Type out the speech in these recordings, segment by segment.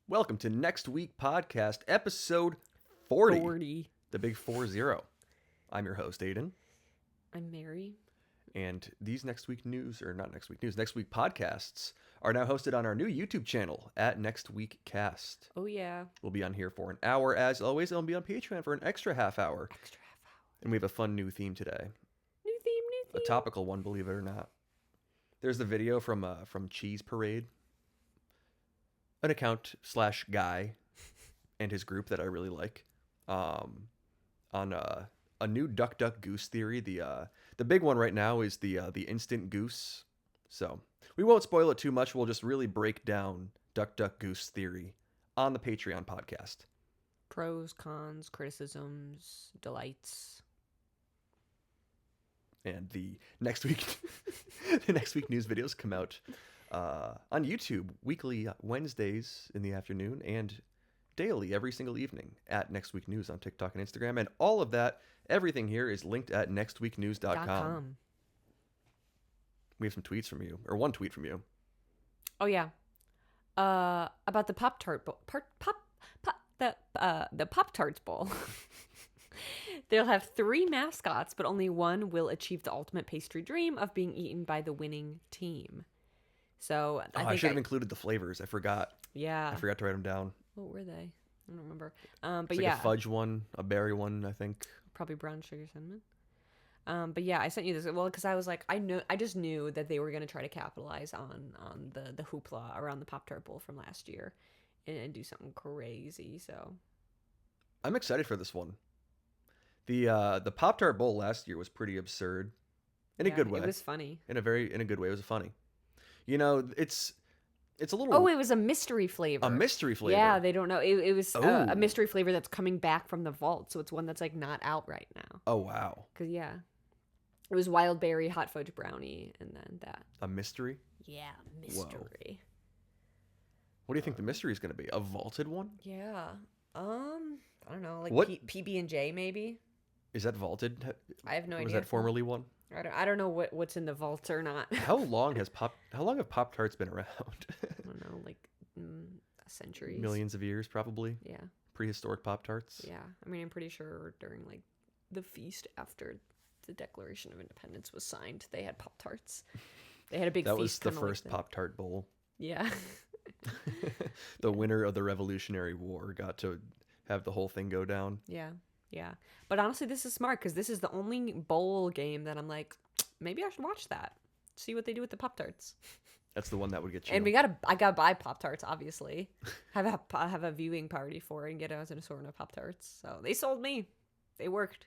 Welcome to Next Week Podcast, episode 40. 40. The big 40. I'm your host, Aidan. I'm Mary. And these Next Week podcasts are now hosted on our new YouTube channel at Next Week Cast. Oh, yeah. We'll be on here for an hour, as always, and we'll be on Patreon for an extra half hour. And we have a fun new theme today. New theme. A topical one, believe it or not. There's the video from Cheese Parade. An account / guy and his group that I really like on a new duck goose theory. The big one right now is the instant goose. So we won't spoil it too much. We'll just really break down duck goose theory on the Patreon podcast. Pros, cons, criticisms, delights. And the next week news videos come out on YouTube weekly Wednesdays in the afternoon and daily every single evening at Next Week News on TikTok and Instagram. And all of that, everything here is linked at nextweeknews.com. We have some tweets from you, or one tweet from you. Oh, yeah. About the Pop-Tart the Pop-Tarts Bowl. They'll have 3 mascots, but only one will achieve the ultimate pastry dream of being eaten by the winning team. So I should have included the flavors. I forgot. Yeah. I forgot to write them down. What were they? I don't remember. But it's like yeah, a fudge one, a berry one, I think. probably brown sugar cinnamon. But yeah, I sent you this. Well, because I was like, I just knew that they were gonna try to capitalize on the hoopla around the Pop-Tart Bowl from last year, and do something crazy. So I'm excited for this one. The Pop-Tart Bowl last year was pretty absurd, in a good way. It was funny. In a good way. It was funny. You know, it's a little. Oh, it was a mystery flavor. A mystery flavor. Yeah, they don't know. It was a mystery flavor that's coming back from the vault, so it's one that's like not out right now. Oh wow. Cause yeah, it was wild berry, hot fudge brownie, and then that. A mystery. Yeah, mystery. Whoa. What do you think the mystery is going to be? A vaulted one? Yeah. I don't know, like What? PB&J maybe. Is that vaulted? I have no idea. Was that formerly one? I don't know what's in the vault or not. How long have Pop-Tarts been around? I don't know, like centuries. Millions of years, probably. Yeah. Prehistoric Pop-Tarts. Yeah. I mean, I'm pretty sure during like the feast after the Declaration of Independence was signed, they had Pop-Tarts. They had a big That feast. was the first Pop-Tart Bowl. Yeah. The winner of the Revolutionary War got to have the whole thing go down. Yeah. Yeah. But honestly, this is smart because this is the only bowl game that I'm like, maybe I should watch that. See what they do with the Pop-Tarts. That's the one that would get you. And I gotta buy Pop-Tarts, obviously. have a viewing party for it and get us an assortment of Pop-Tarts. So they sold me. They worked.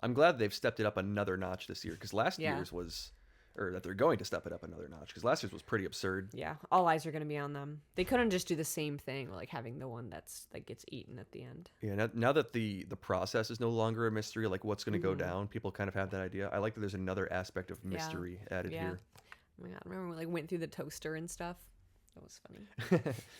I'm glad they've stepped it up another notch this year because last Yeah. year's was, or that they're going to step it up another notch because last year's was pretty absurd. Yeah, all eyes are gonna be on them. They couldn't just do the same thing, like having the one that gets eaten at the end. Yeah, now that the process is no longer a mystery, like what's going to go down, people kind of have that idea. I like that there's another aspect of mystery added here. Oh my god, remember when we went through the toaster and stuff? That was funny.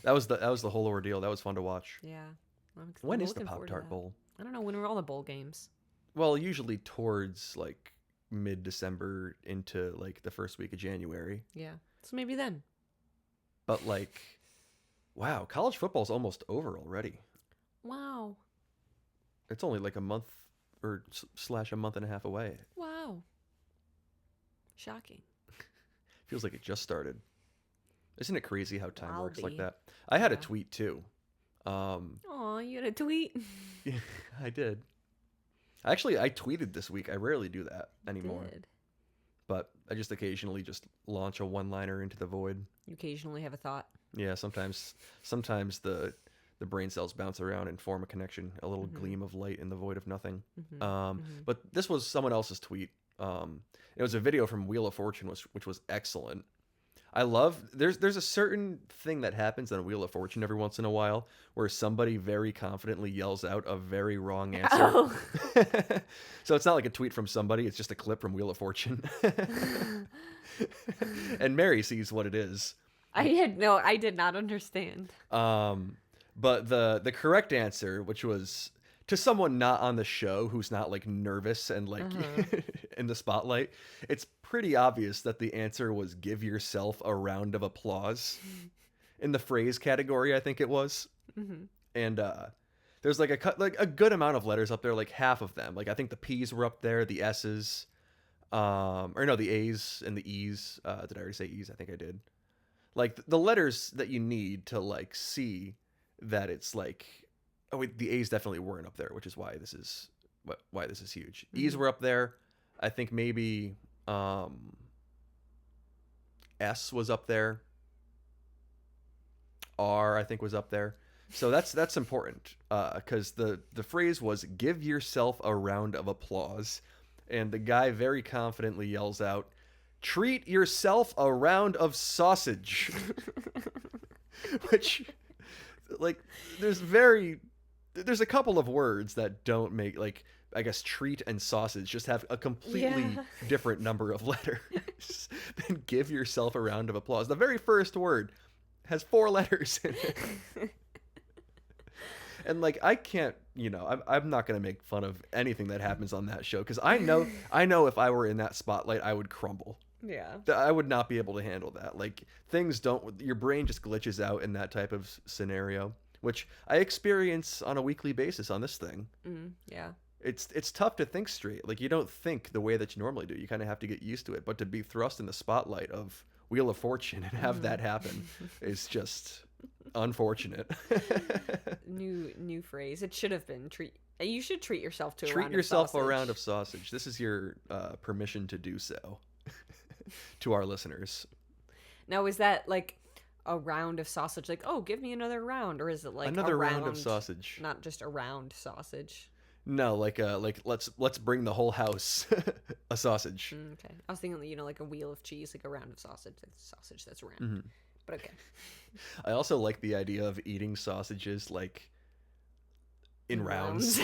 that was the whole ordeal. That was fun to watch. Yeah. When I'm is the looking forward to Pop-Tart that. Bowl? I don't know. When are all the bowl games? Well, usually towards like mid-December into like the first week of January. Yeah. So maybe then. But like, wow, college football's almost over already. Wow. It's only like a month or / a month and a half away. Wow. Shocking. Feels like it just started. Isn't it crazy how time works like Wowdy. that? I had a Yeah. tweet too. Aw, you had a tweet? Yeah, I did. Actually, I tweeted this week. I rarely do that anymore. Did. But I just occasionally just launch a one-liner into the void. You occasionally have a thought. Yeah, sometimes the brain cells bounce around and form a connection, a little gleam of light in the void of nothing. But this was someone else's tweet. It was a video from Wheel of Fortune, which was excellent. I love there's a certain thing that happens on Wheel of Fortune every once in a while where somebody very confidently yells out a very wrong answer. Oh. So it's not like a tweet from somebody, it's just a clip from Wheel of Fortune. And Mary sees what it is. I did not understand. But the correct answer, which was to someone not on the show who's not like nervous and like in the spotlight, it's pretty obvious that the answer was give yourself a round of applause. in the phrase category, I think it was. Mm-hmm. And there's like a good amount of letters up there, like half of them. Like I think the P's were up there, the S's, or no, the A's and the E's. Did I already say E's? I think I did. Like the letters that you need to like see that it's like, oh wait, the A's definitely weren't up there, which is why this is huge. Mm-hmm. E's were up there. I think maybe S was up there. R, I think, was up there. So that's important because the phrase was "give yourself a round of applause," and the guy very confidently yells out, "Treat yourself a round of sausage," which, like, there's a couple of words that don't make, like, I guess treat and sausage just have a completely different number of letters than "give yourself a round of applause." The very first word has 4 letters in it. And like I can't, I'm not gonna make fun of anything that happens on that show because I know if I were in that spotlight, I would crumble. Yeah. I would not be able to handle that. Like your brain just glitches out in that type of scenario, which I experience on a weekly basis on this thing. Yeah. It's tough to think straight. Like you don't think the way that you normally do. You kind of have to get used to it. But to be thrust in the spotlight of Wheel of Fortune and have that happen is just unfortunate. New phrase. It should have been you should treat yourself to treat yourself a round of sausage. This is your permission to do so to our listeners. Now, is that like a round of sausage, like, oh, give me another round, or is it like another round of sausage, not just a round sausage? No, like let's bring the whole house a sausage. Okay, I was thinking, like a wheel of cheese, like a round of sausage, like sausage that's round. Mm-hmm. But okay. I also like the idea of eating sausages like in rounds.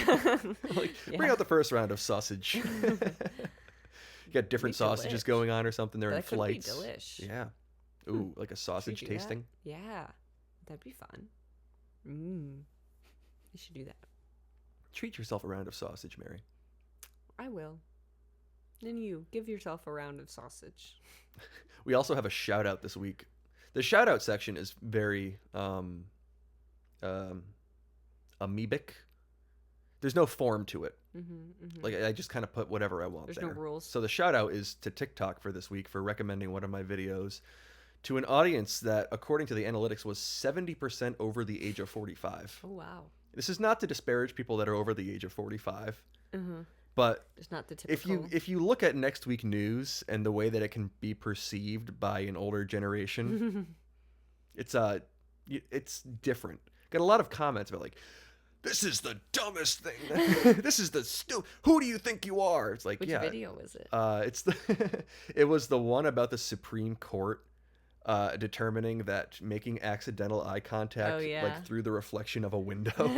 Like bring out the first round of sausage. You got different sausages going on or something. They're in flights. Could be delish. Yeah. Ooh, like a sausage tasting. That? Yeah, that'd be fun. You should do that. Treat yourself a round of sausage, Mary. I will. Then you give yourself a round of sausage. We also have a shout out this week. The shout out section is very amoebic. There's no form to it. Like I just kind of put whatever I want. There's no rules. So the shout out is to TikTok for this week for recommending one of my videos to an audience that, according to the analytics, was 70% over the age of 45. Oh, wow. This is not to disparage people that are over the age of 45. But it's not the typical. if you look at next week news and the way that it can be perceived by an older generation, it's different. Got a lot of comments about like, this is the dumbest thing. This is who do you think you are? It's like, which video is it? It was the one about the Supreme Court determining that making accidental eye contact like through the reflection of a window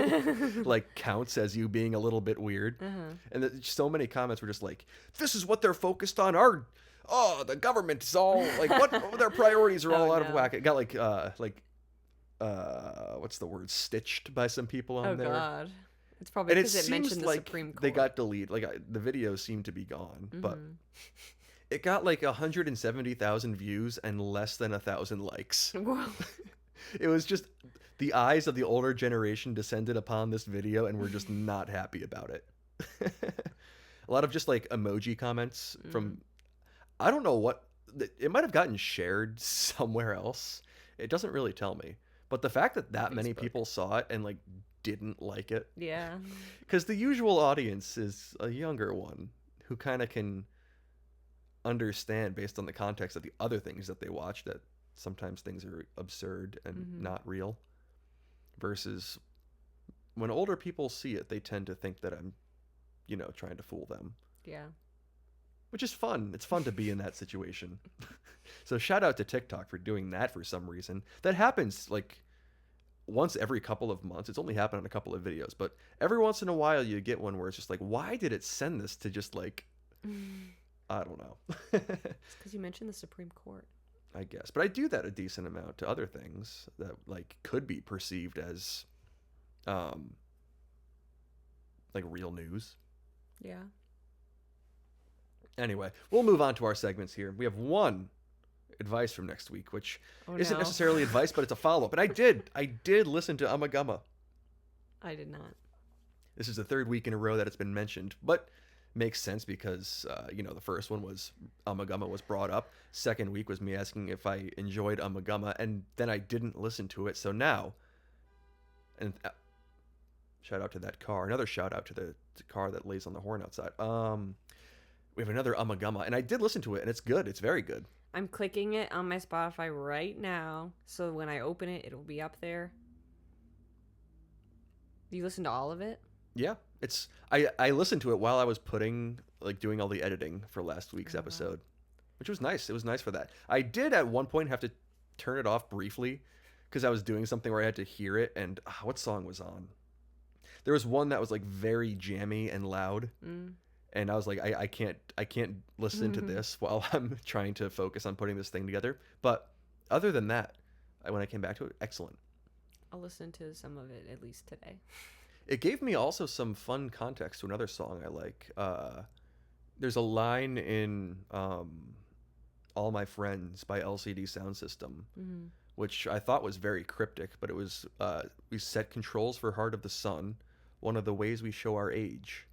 like counts as you being a little bit weird. And so many comments were just like, this is what they're focused on. The government is all like, what their priorities are all out of whack. It got like what's the word, stitched by some people on there. Oh god, it's probably because it mentioned the like Supreme Court. They got deleted. Like the video seemed to be gone, but it got like 170,000 views and less than 1,000 likes. It was just the eyes of the older generation descended upon this video and were just not happy about it. A lot of just like emoji comments from, I don't know what, it might have gotten shared somewhere else. It doesn't really tell me. But the fact that many people saw it and like didn't like it. Yeah. Because the usual audience is a younger one who kind of can understand based on the context of the other things that they watch that sometimes things are absurd and not real, versus when older people see it, they tend to think that I'm trying to fool them. Yeah, which is fun. It's fun to be in that situation. So shout out to TikTok for doing that. For some reason that happens like once every couple of months. It's only happened on a couple of videos, but every once in a while you get one where it's just like, why did it send this to just like I don't know. It's because you mentioned the Supreme Court, I guess. But I do that a decent amount to other things that like could be perceived as like real news. Yeah. Anyway, we'll move on to our segments here. We have one advice from next week, which Oh isn't no. necessarily advice, but it's a follow-up. And I did listen to Amagama. I did not. This is the third week in a row that it's been mentioned, but makes sense because, the first one was Amagama was brought up. Second week was me asking if I enjoyed Amagama, and then I didn't listen to it. So now, and shout out to that car. Another shout out to the car that lays on the horn outside. We have another Amagama, and I did listen to it, and it's good. It's very good. I'm clicking it on my Spotify right now, so when I open it, it'll be up there. You listen to all of it? Yeah, it's I listened to it while I was doing all the editing for last week's episode, which was nice. It was nice for that. I did at one point have to turn it off briefly because I was doing something where I had to hear it, and what song was on? There was one that was like very jammy and loud, and I was like, I can't listen to this while I'm trying to focus on putting this thing together. But other than that, when I came back to it, excellent. I'll listen to some of it at least today. It gave me also some fun context to another song I like. There's a line in All My Friends by LCD Sound System, which I thought was very cryptic, but it was, we set controls for Heart of the Sun, one of the ways we show our age.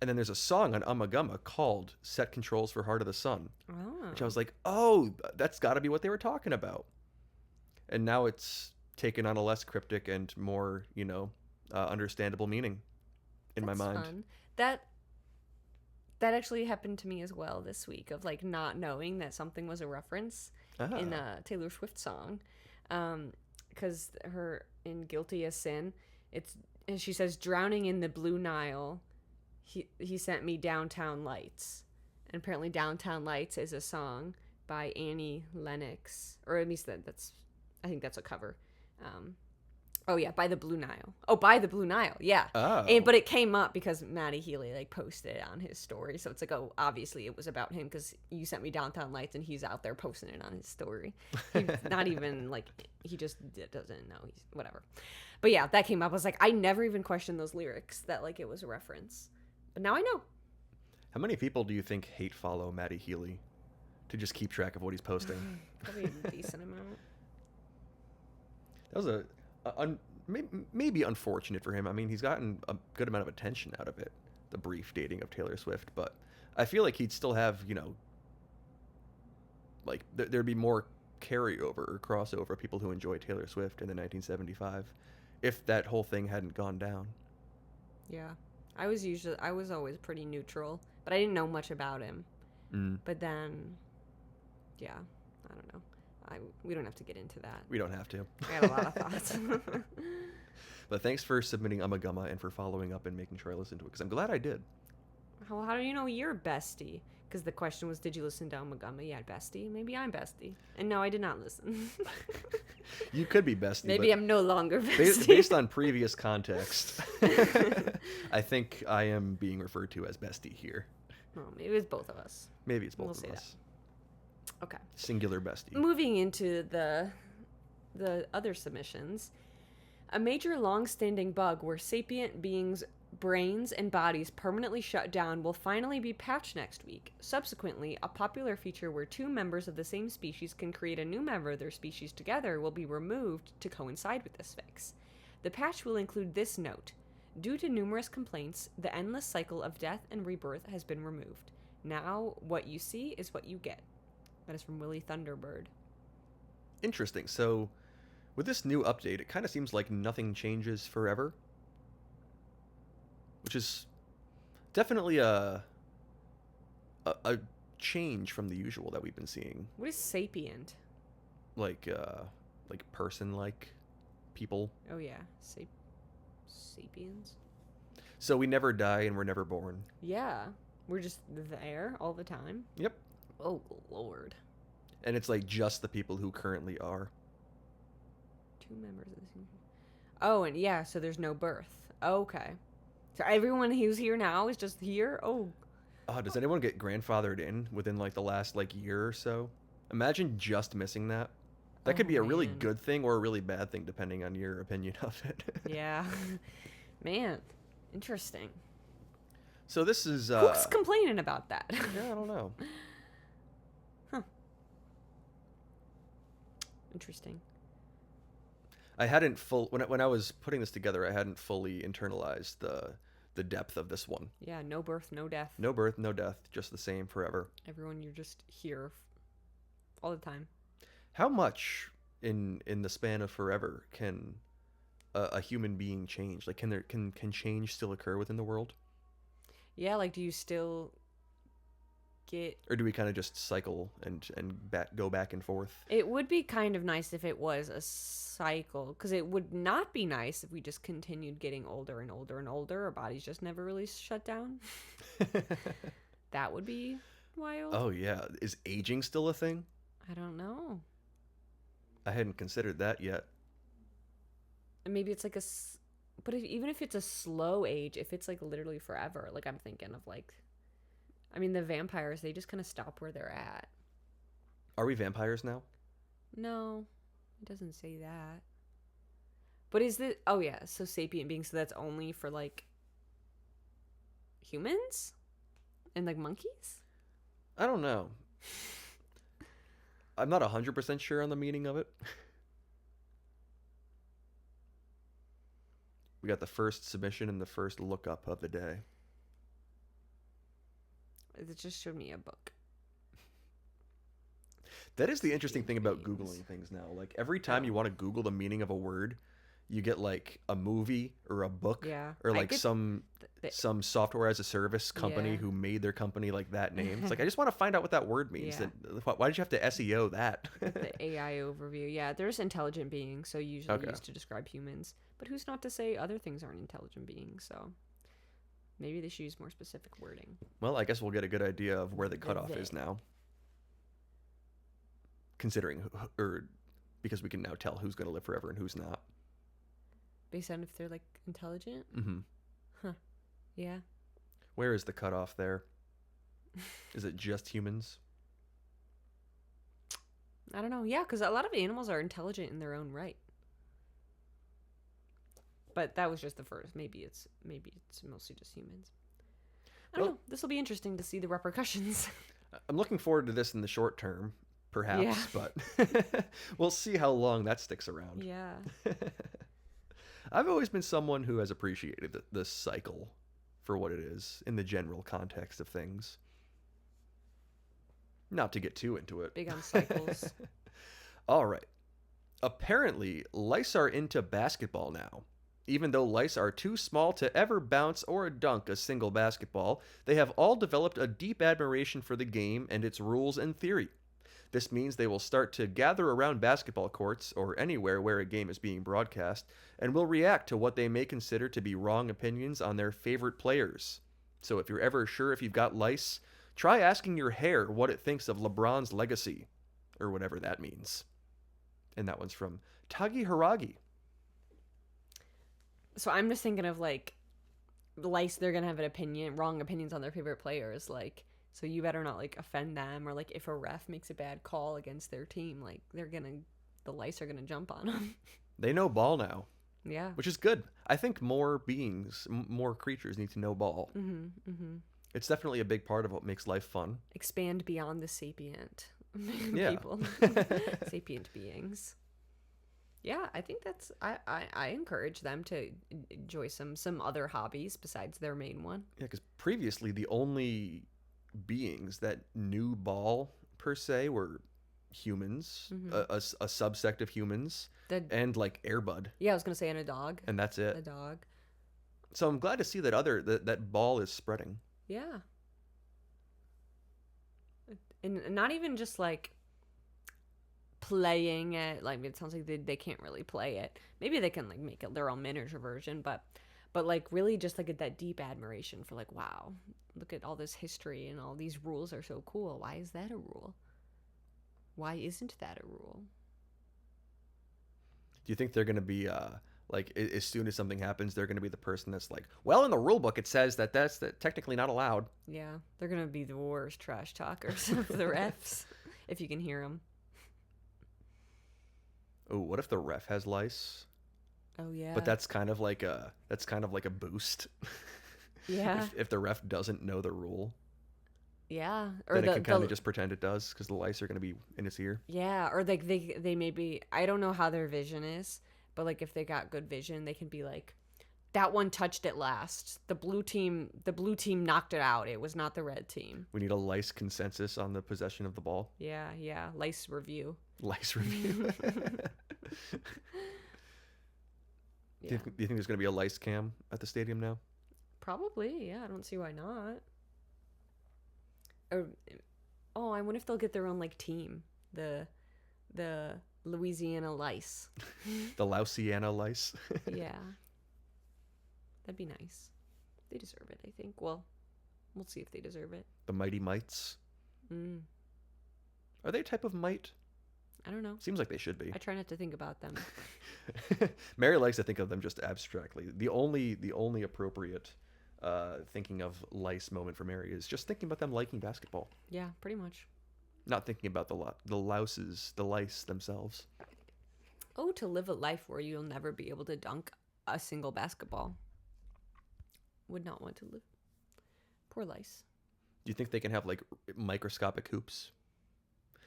And then there's a song on Amagama called Set Controls for Heart of the Sun, which I was like, oh, that's got to be what they were talking about. And now it's taken on a less cryptic and more, understandable meaning in my mind. Fun. That actually happened to me as well this week, of like not knowing that something was a reference in a Taylor Swift song, because her in Guilty as Sin, and she says, drowning in the Blue Nile, he sent me Downtown Lights, and apparently Downtown Lights is a song by Annie Lennox, or at least I think that's a cover. Oh yeah, By the Blue Nile. Oh, By the Blue Nile, yeah. Oh. But it came up because Matty Healy posted it on his story, so it's like, oh, obviously it was about him because you sent me Downtown Lights, and he's out there posting it on his story. He's not even he just doesn't know. He's whatever. But yeah, that came up. I was like, I never even questioned those lyrics that it was a reference, but now I know. How many people do you think hate follow Matty Healy to just keep track of what he's posting? Probably a decent amount. That was maybe unfortunate for him. I mean, he's gotten a good amount of attention out of it, the brief dating of Taylor Swift, but I feel like he'd still have, there'd be more carryover or crossover of people who enjoy Taylor Swift in the 1975 if that whole thing hadn't gone down. Yeah. I was always pretty neutral, but I didn't know much about him. But then, yeah, I don't know. We don't have to get into that. We don't have to. I got a lot of thoughts. But thanks for submitting Amagama and for following up and making sure I listened to it, because I'm glad I did. How do you know you're bestie? Because the question was, did you listen to Amagama? Yeah, bestie. Maybe I'm bestie. And no, I did not listen. You could be bestie. Maybe I'm no longer bestie. Based on previous context, I think I am being referred to as bestie here. Well, maybe it's both of us. Maybe it's both We'll of say us. that. Okay. Singular bestie. Moving into the other submissions, a major long-standing bug where sapient beings' brains and bodies permanently shut down will finally be patched next week. Subsequently, a popular feature where two members of the same species can create a new member of their species together will be removed to coincide with this fix. The patch will include this note: due to numerous complaints, the endless cycle of death and rebirth has been removed. Now, what you see is what you get. That is from Willie Thunderbird. Interesting. So, with this new update, it kind of seems like nothing changes forever, which is definitely a change from the usual that we've been seeing. What is sapient? Like person-like people. Oh yeah, sapiens. So we never die and we're never born. Yeah, we're just there all the time. Yep. Oh Lord. And it's like just the people who currently are. Two members of the same. Oh, and yeah, so there's no birth. Okay. So everyone who's here now is just here? Oh. Does anyone get grandfathered in within the last year or so? Imagine just missing that. That could be a really good thing or a really bad thing depending on your opinion of it. Yeah. Man, interesting. So this is Who's complaining about that? Yeah, I don't know. Huh. Interesting. I hadn't when I was putting this together, I hadn't fully internalized the depth of this one. Yeah, no birth, no death. No birth, no death, just the same forever. Everyone, you're just here all the time. How much in the span of forever can a human being change? Like, can change still occur within the world, Yeah, like, do you still get... or do we kind of just cycle and go back and forth? It would be kind of nice if it was a cycle, because it would not be nice if we just continued getting older and older and older. Our bodies just never really shut down. That would be wild. Oh yeah, is aging still a thing? I don't know. I hadn't considered that yet. And maybe it's like but even if it's a slow age, if it's like literally forever, like I'm thinking of like, I mean, the vampires, they just kind of stop where they're at. Are we vampires now? No, it doesn't say that. But is it? Oh yeah, so sapient beings. So that's only for like humans and like monkeys. I don't know. I'm not 100% sure on the meaning of it. We got the first submission and the first lookup of the day. It just showed me a book. That is the interesting thing about Googling things now. Like, every time you want to Google the meaning of a word, you get like a movie or a book, Yeah. or like some software as a service company who made their company like that name. It's like, I just want to find out what that word means. Yeah. Why did you have to SEO that? The AI overview. Yeah, there's intelligent beings, so usually used to describe humans. But who's not to say other things aren't intelligent beings? So maybe they should use more specific wording. Well, I guess we'll get a good idea of where the cutoff is now. Considering, or because we can now tell who's going to live forever and who's not. Based on if they're like intelligent? Mm-hmm. Huh. Yeah. Where is the cutoff there? Is it just humans? I don't know. Yeah, because a lot of animals are intelligent in their own right. But that was just the first. Maybe it's mostly just humans. I don't know. This will be interesting to see the repercussions. I'm looking forward to this in the short term, perhaps, but we'll see how long that sticks around. Yeah. I've always been someone who has appreciated the cycle for what it is in the general context of things. Not to get too into it. Big on cycles. All right. Apparently, lice are into basketball now. Even though lice are too small to ever bounce or dunk a single basketball, they have all developed a deep admiration for the game and its rules and theory. This means they will start to gather around basketball courts or anywhere where a game is being broadcast and will react to what they may consider to be wrong opinions on their favorite players. So if you're ever sure if you've got lice, try asking your hair what it thinks of LeBron's legacy, or whatever that means. And that one's from Tagi Haragi. So I'm just thinking of like lice, they're gonna have wrong opinions on their favorite players, like, so you better not like offend them, or like if a ref makes a bad call against their team, like the lice are gonna jump on them. They know ball now. Yeah. Which is good. I think more creatures need to know ball. Mm-hmm. Mm-hmm. It's definitely a big part of what makes life fun. Expand beyond the sapient people. Sapient beings. Yeah, I think that's I encourage them to enjoy some other hobbies besides their main one. Yeah, because previously the only beings that knew ball per se were humans, a subsect of humans, and like Airbud. Yeah, I was gonna say, and a dog. And that's it. A dog. So I'm glad to see that ball is spreading. Yeah. And not even just like playing it, like it sounds like they can't really play it. Maybe they can like make it their own miniature version, but like really just like that deep admiration for like, wow, look at all this history and all these rules are so cool. Why is that a rule? Why isn't that a rule? Do you think they're going to be like, as soon as something happens, they're going to be the person that's like, well, in the rule book it says that's technically not allowed? Yeah, they're going to be the worst trash talkers of the refs, if you can hear them. Oh, what if the ref has lice? Oh yeah. But that's kind of like a boost. Yeah. if the ref doesn't know the rule. Yeah, or Then it can kind the of just pretend it does because the lice are going to be in its ear. yeah, or like they maybe, I don't know how their vision is, but like if they got good vision, they can be like, that one touched it last. The blue team knocked it out. It was not the red team. We need a lice consensus on the possession of the ball. Yeah, lice review. Lice review. Yeah, Do you think there's going to be a lice cam at the stadium now? probably. Yeah, I don't see why not. Or, oh, I wonder if they'll get their own like team. The Louisiana Lice. The Louisiana lice. Yeah. That'd be nice. They deserve it, I think. Well, we'll see if they deserve it. The mighty mites. Mm, Are they a type of mite? I don't know. Seems like they should be. I try not to think about them. Mary likes to think of them just abstractly. The only appropriate thinking of lice moment for Mary is just thinking about them liking basketball, Yeah, pretty much. not thinking about the louses, the lice themselves. Oh, to live a life where you'll never be able to dunk a single basketball. Would not want to live. Poor lice. Do you think they can have like microscopic hoops?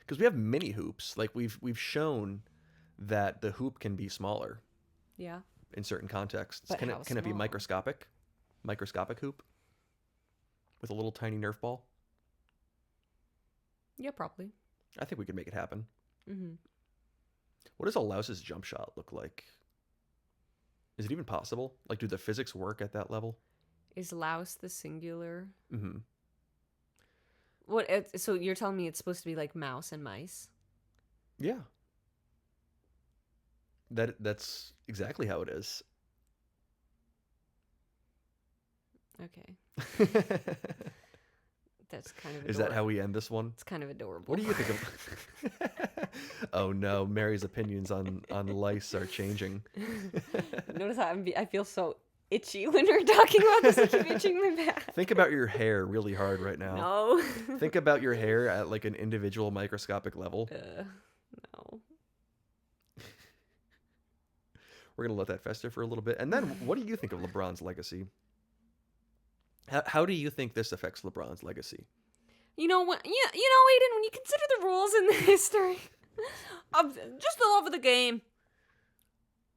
Because we have mini hoops. Like we've shown that the hoop can be smaller Yeah. in certain contexts. But Can how it be small? microscopic? Microscopic hoop with a little tiny Nerf ball? Yeah, probably. I think we could make it happen. Mm-hmm. What does a louse's jump shot look like? Is it even possible? Like, do the physics work at that level? Is louse the singular? Mm-hmm. So you're telling me it's supposed to be like mouse and mice? Yeah. That's exactly how it is. Okay. That's kind of adorable. Is that how we end this one? It's kind of adorable. What do you think of? Oh no, Mary's opinions on lice are changing. Notice how I feel so itchy when we're talking about this. I keep itching my back. Think about your hair really hard right now. No. Think about your hair at like an individual microscopic level. No. We're gonna let that fester for a little bit, and then what do you think of LeBron's legacy? How do you think this affects LeBron's legacy? You know what? Yeah, Aiden, when you consider the rules and the history of just the love of the game.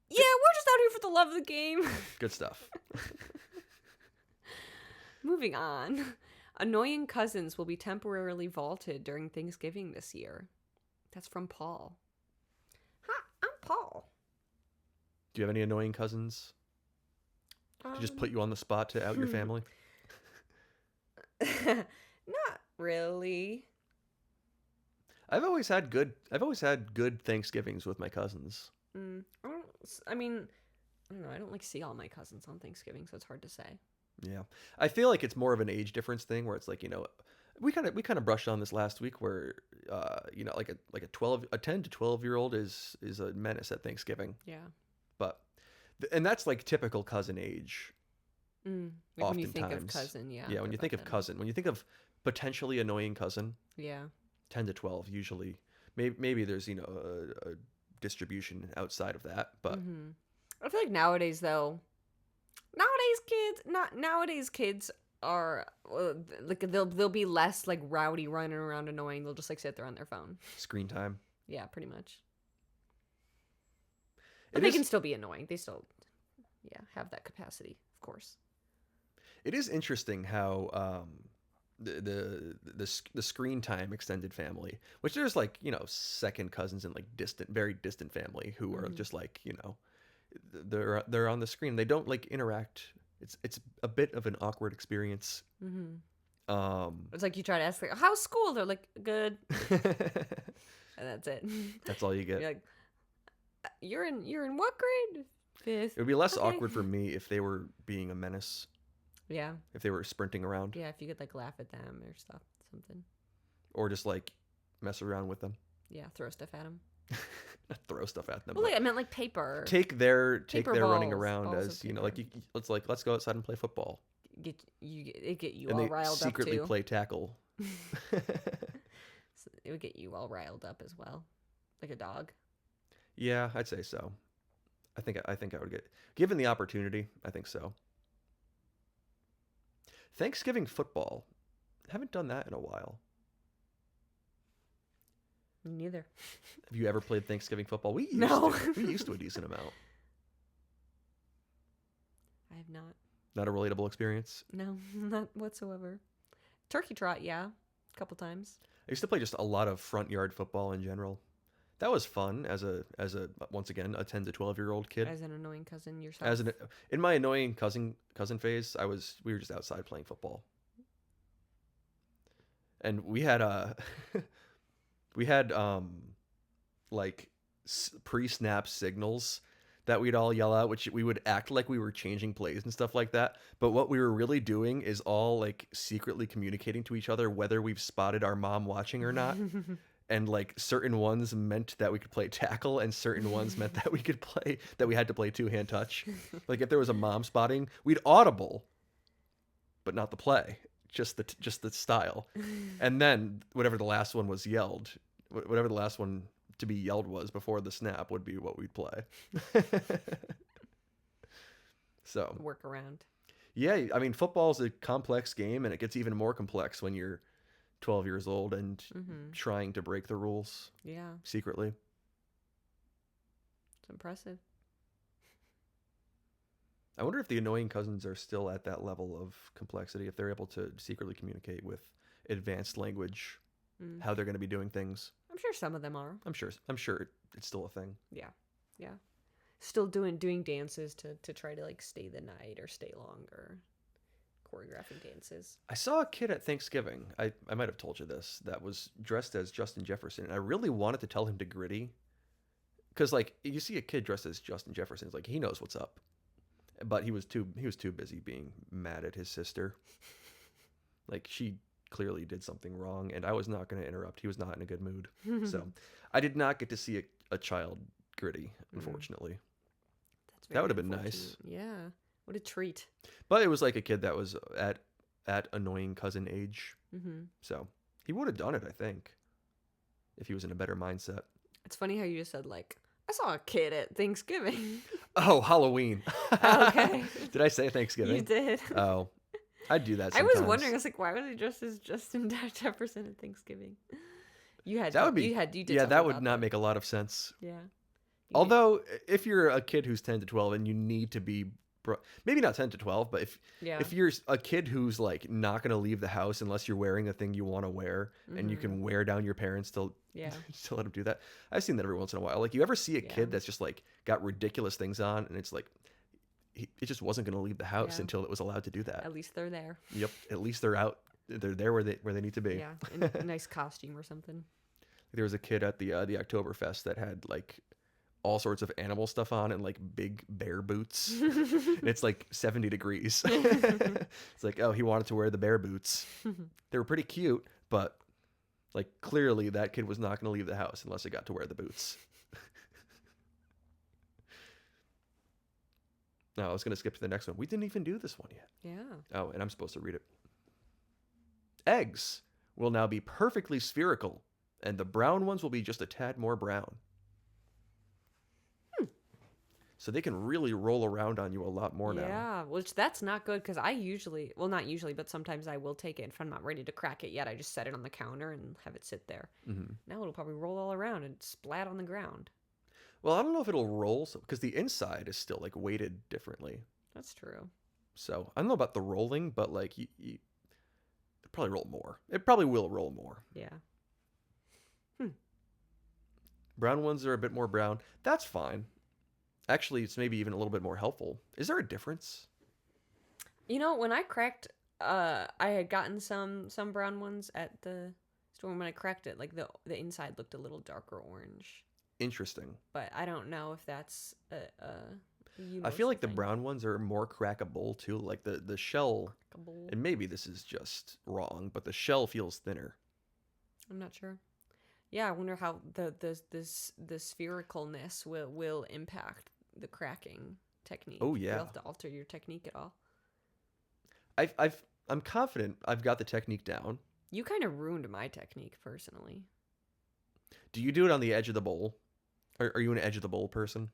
Yeah, we're just out here for the love of the game. Good stuff. Moving on. Annoying cousins will be temporarily vaulted during Thanksgiving this year. That's from Paul. Hi, I'm Paul. Do you have any annoying cousins? To just put you on the spot to out your family? Not really. I've always had good Thanksgivings with my cousins. I mean, I don't know. I don't like see all my cousins on Thanksgiving, so it's hard to say. Yeah. I feel like it's more of an age difference thing where it's like, we kind of brushed on this last week where like a 10 to 12-year-old is a menace at Thanksgiving. Yeah. But and that's like typical cousin age. Like when you think of cousin, yeah. Yeah, when you think of cousin, when you think of potentially annoying cousin, yeah, 10 to 12 usually. Maybe there's, a distribution outside of that, but I feel like nowadays kids are like they'll be less like rowdy, running around annoying. They'll just like sit there on their phone. Screen time. Yeah, pretty much. But can still be annoying. They still, have that capacity, of course. It is interesting how the screen time extended family, which there's like second cousins and like very distant family who are just like they're on the screen. They don't like interact. It's a bit of an awkward experience. It's like you try to ask like, how's school? They're like, good, and that's it. That's all you get. You're like, you're in what grade? 5th. It would be less awkward for me if they were being a menace. Yeah. If they were sprinting around. Yeah, if you could like laugh at them or something. Or just like mess around with them. Yeah, throw stuff at them. Not throw stuff at them. Well, I meant like paper. Take their running balls, around balls as of let's go outside and play football. Get you And all they riled secretly up too. play tackle. So it would get you all riled up as well, like a dog. Yeah, I'd say so. I think I would get, given the opportunity, I think so. Thanksgiving football Haven't done that in a while. Me neither. Have you ever played Thanksgiving football? We used No. to. We used to a decent amount. I have not. Not a relatable experience. No, not whatsoever. Turkey trot, yeah, a couple times. I used to play just a lot of front yard football in general. That was fun as a once again a 10 to 12-year-old kid. As an annoying cousin yourself. As an in my annoying cousin phase, we were just outside playing football. And we had we had like pre-snap signals that we'd all yell out, which we would act like we were changing plays and stuff like that. But what we were really doing is all like secretly communicating to each other whether we've spotted our mom watching or not. And like certain ones meant that we could play tackle, and certain ones meant that we had to play two-hand touch. Like if there was a mom spotting, we'd audible, but not the play, just the style. And then whatever the last one was yelled, whatever the last one to be yelled was before the snap would be what we'd play. So work around. Yeah, I mean football's a complex game, and it gets even more complex when you're 12 years old and trying to break the rules. Yeah. Secretly. It's impressive. I wonder if the annoying cousins are still at that level of complexity, if they're able to secretly communicate with advanced language, how they're going to be doing things. I'm sure some of them are. I'm sure it's still a thing. Yeah. Yeah. Still doing dances to try to like stay the night or stay longer. Choreographing dances. I saw a kid at Thanksgiving. I might have told you this. That was dressed as Justin Jefferson. And I really wanted to tell him to gritty, because like you see a kid dressed as Justin Jefferson, it's like he knows what's up, but he was too busy being mad at his sister. Like she clearly did something wrong, and I was not going to interrupt. He was not in a good mood, so I did not get to see a child gritty, unfortunately. That would have been nice. Yeah. What a treat. But it was like a kid that was at annoying cousin age. So he would have done it, I think, if he was in a better mindset. It's funny how you just said, like, I saw a kid at Thanksgiving. Oh, Halloween. Okay. Did I say Thanksgiving? You did. Oh, I do that sometimes. I was wondering, I was like, why was he dressed as Justin Jefferson at Thanksgiving? You did that would not make a lot of sense. Yeah. Although, if you're a kid who's 10 to 12 and you need to be, maybe not 10 to 12, but if you're a kid who's like not going to leave the house unless you're wearing a thing you want to wear, and you can wear down your parents to let them do that. I've seen that every once in a while. Like you ever see a kid that's just like got ridiculous things on, and it's like it just wasn't going to leave the house until it was allowed to do that. At least they're there. Yep. At least they're out. They're there where they need to be. Yeah. In a nice costume or something. There was a kid at the Oktoberfest that had like all sorts of animal stuff on and like big bear boots. And it's like 70 degrees. It's like, oh, he wanted to wear the bear boots. They were pretty cute, but like clearly that kid was not going to leave the house unless he got to wear the boots. No, I was going to skip to the next one. We didn't even do this one yet. Yeah. Oh, and I'm supposed to read it. Eggs will now be perfectly spherical, and the brown ones will be just a tad more brown. So they can really roll around on you a lot more now. Yeah, which that's not good, because I usually, well, not usually, but sometimes I will take it if I'm not ready to crack it yet. I just set it on the counter and have it sit there. Now it'll probably roll all around and splat on the ground. Well, I don't know if it'll roll, because the inside is still like weighted differently. That's true. So I don't know about the rolling, but like it'll probably roll more. It probably will roll more. Yeah. Brown ones are a bit more brown. That's fine. Actually, it's maybe even a little bit more helpful. Is there a difference? You know, when I cracked, I had gotten some brown ones at the store. When I cracked it, like the inside looked a little darker orange. Interesting. But I don't know if that's I feel like the brown ones are more crackable too. Like the shell, and maybe this is just wrong, but the shell feels thinner. I'm not sure. Yeah, I wonder how the sphericalness will impact the cracking technique. Oh yeah. You'll have to alter your technique at all. I'm confident I've got the technique down. You kind of ruined my technique personally. Do you do it on the edge of the bowl? Are you an edge of the bowl person?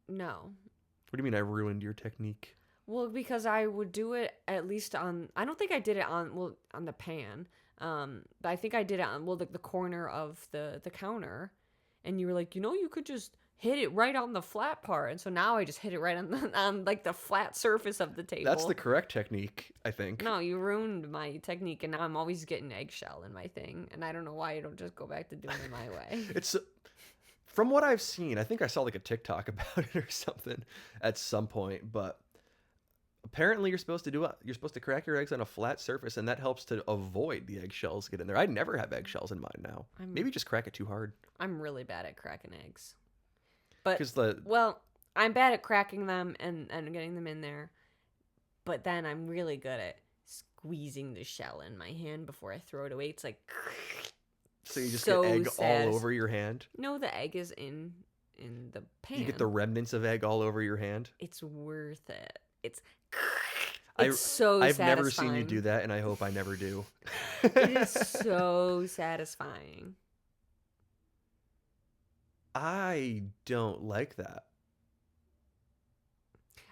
No. What do you mean I ruined your technique? Well, because I would do it at least on. I don't think I did it on the pan. But I think I did it on the corner of the counter, and you were like, you could just hit it right on the flat part, and so now I just hit it right on on like the flat surface of the table. That's the correct technique, I think. No, you ruined my technique, and now I'm always getting eggshell in my thing, and I don't know why you don't just go back to doing it my way. It's from what I've seen. I think I saw like a TikTok about it or something at some point, but apparently you're supposed to crack your eggs on a flat surface, and that helps to avoid the eggshells get in there. I never have eggshells in mine now. Maybe just crack it too hard. I'm really bad at cracking eggs. But I'm bad at cracking them and getting them in there. But then I'm really good at squeezing the shell in my hand before I throw it away. It's like so you just get egg all over your hand? No, the egg is in the pan. You get the remnants of egg all over your hand? It's worth it. It's so I've satisfying. Never seen you do that, and I hope I never do. It is so satisfying. I don't like that.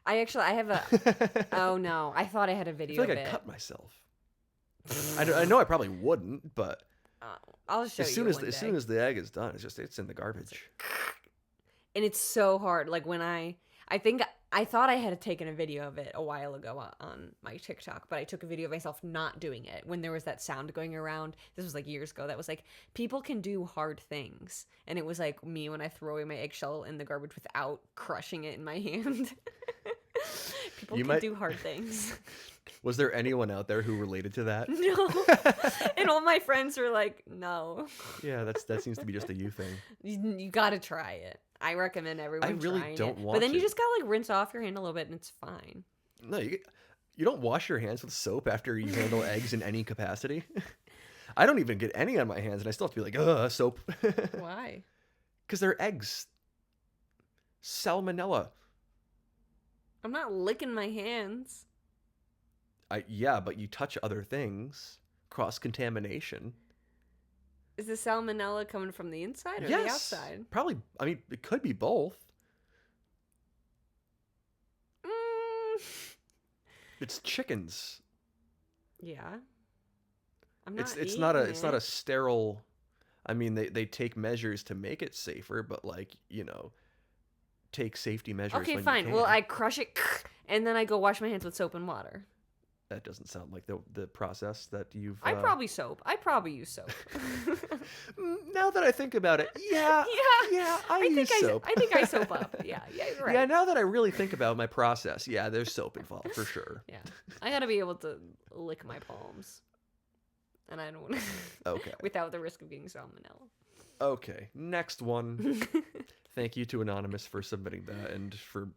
I have a... Oh, no. I thought I had a video of it. I feel like I'd cut myself. I know I probably wouldn't, but... I'll show you as soon as the egg is done, it's in the garbage. And it's so hard. Like, when I thought I had taken a video of it a while ago on my TikTok, but I took a video of myself not doing it when there was that sound going around. This was like years ago. That was like, people can do hard things. And it was like me when I throw away my eggshell in the garbage without crushing it in my hand. People can do hard things. Was there anyone out there who related to that? No. And all my friends were like, no. Yeah, that seems to be just a you thing. You gotta try it. I recommend everyone trying it. I really don't want But then to. You just gotta like rinse off your hand a little bit and it's fine. No, you don't wash your hands with soap after you handle eggs in any capacity. I don't even get any on my hands and I still have to be like, soap. Why? Because they're eggs. Salmonella. I'm not licking my hands. Yeah, but you touch other things. Cross-contamination. Is the salmonella coming from the inside or the outside? Probably. I mean, it could be both. It's chickens. Yeah. It's not a sterile. I mean, they take measures to make it safer, but take safety measures. Okay, fine. Well, I crush it and then I go wash my hands with soap and water. That doesn't sound like the process that you've... I probably use soap. Now that I think about it, yeah, I use soap. I think I soap up. Yeah, you're right. Yeah, now that I really think about my process, yeah, there's soap involved for sure. Yeah, I gotta be able to lick my palms, and I don't want to. Okay. Without the risk of getting salmonella. Okay, next one. Thank you to Anonymous for submitting that and for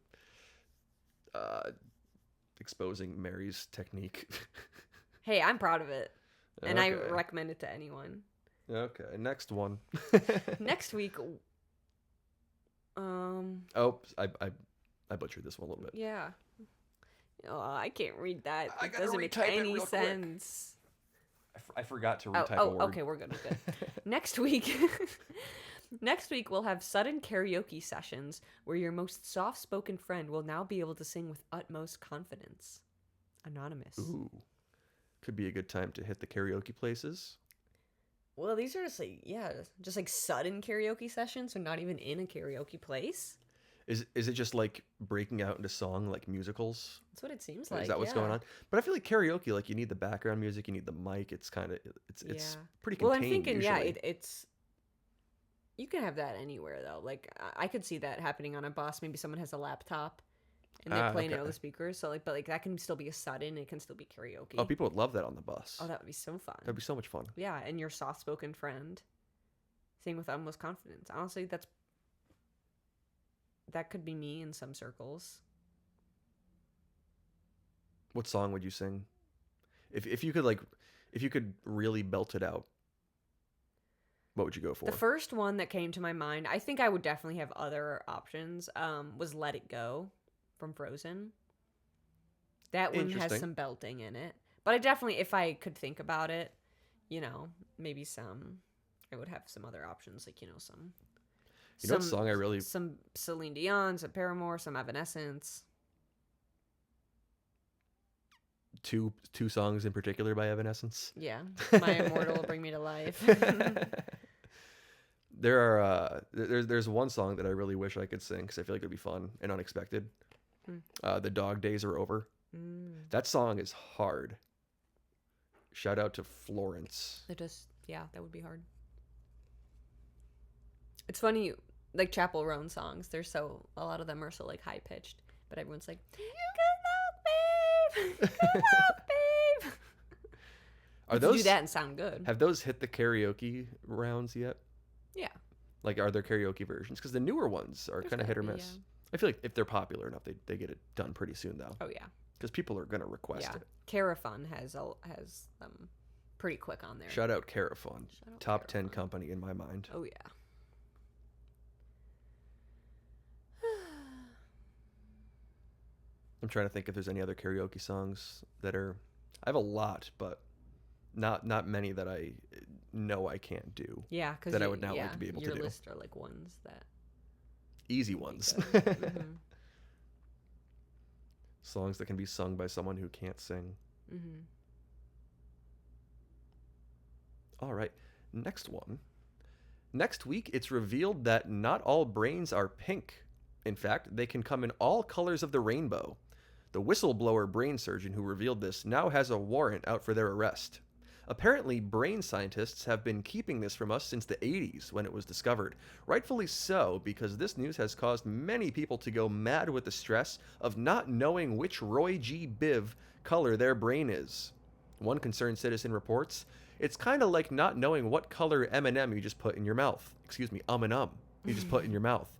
exposing Mary's technique. Hey, I'm proud of it. And I recommend it to anyone. Okay, next one. Next week. Oh, I butchered this one a little bit. Yeah. Oh, I can't read that. It doesn't make any sense. I forgot to retype a word. Okay, we're good. Next week. Next week, we'll have sudden karaoke sessions where your most soft-spoken friend will now be able to sing with utmost confidence. Anonymous. Ooh. Could be a good time to hit the karaoke places. Well, these are just like sudden karaoke sessions, so not even in a karaoke place. Is it just like breaking out into song like musicals? That's what it seems like. Is that what's going on? But I feel like karaoke, like you need the background music, you need the mic. It's kind of it's pretty contained. Well, I'm thinking, usually. it's. You can have that anywhere though. Like I could see that happening on a bus. Maybe someone has a laptop and they're playing it on the speakers. So but that can still be a sudden. It can still be karaoke. Oh, people would love that on the bus. Oh, that would be so fun. That'd be so much fun. Yeah, and your soft-spoken friend sing with utmost confidence. Honestly, that could be me in some circles. What song would you sing? If you could really belt it out, what would you go for? The first one that came to my mind, I think I would definitely have other options, was Let It Go from Frozen. That one has some belting in it. But I definitely, if I could think about it, maybe I would have some other options, like, some... what song I really... Some Celine Dion, some Paramore, some Evanescence. two songs in particular by Evanescence. Yeah. My Immortal will bring me to life. There's one song that I really wish I could sing because I feel like it'd be fun and unexpected. The Dog Days Are Over. That song is hard. Shout out to Florence. Yeah, that would be hard. It's funny, like Chapel Roan songs, a lot of them are so like high pitched, but everyone's like, good luck, babe, good luck, babe. Are those do that and sound good? Have those hit the karaoke rounds yet? Yeah. Like, are there karaoke versions? Because the newer ones are kind of hit or miss. Yeah. I feel like if they're popular enough, they get it done pretty soon, though. Oh, yeah. Because people are going to request it. Carafun has them pretty quick on there. Shout out Carafun. Top 10 company in my mind. Oh, yeah. I'm trying to think if there's any other karaoke songs that are... I have a lot, but not many that I know I can't do. Yeah, because that I would now like to be able to do. Your list are like ones that... Easy ones. Songs that can be sung by someone who can't sing. All right, next one. Next week, it's revealed that not all brains are pink. In fact, they can come in all colors of the rainbow. The whistleblower brain surgeon who revealed this now has a warrant out for their arrest. Apparently, brain scientists have been keeping this from us since the 80s when it was discovered. Rightfully so, because this news has caused many people to go mad with the stress of not knowing which Roy G. Biv color their brain is. One concerned citizen reports, it's kind of like not knowing what color M&M you just put in your mouth. Excuse me, you just put in your mouth.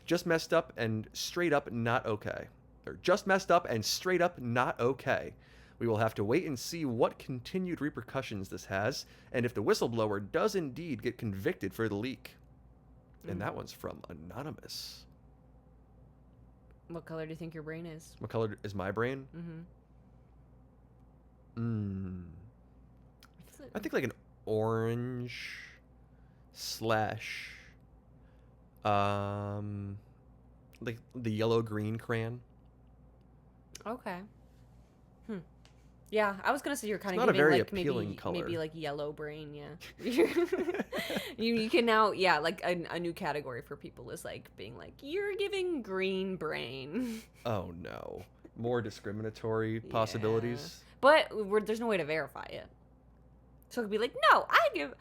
Just messed up and straight up not okay. Or just messed up and straight up not okay. We will have to wait and see what continued repercussions this has, and if the whistleblower does indeed get convicted for the leak. And that one's from Anonymous. What color do you think your brain is? What color is my brain? I think like an orange slash like the yellow-green crayon. Okay. Yeah, I was gonna say you're kind of giving very like maybe like yellow brain. Yeah, you can now like a new category for people is like being like you're giving green brain. Oh no, more discriminatory possibilities. But there's no way to verify it, so it could be like no, I give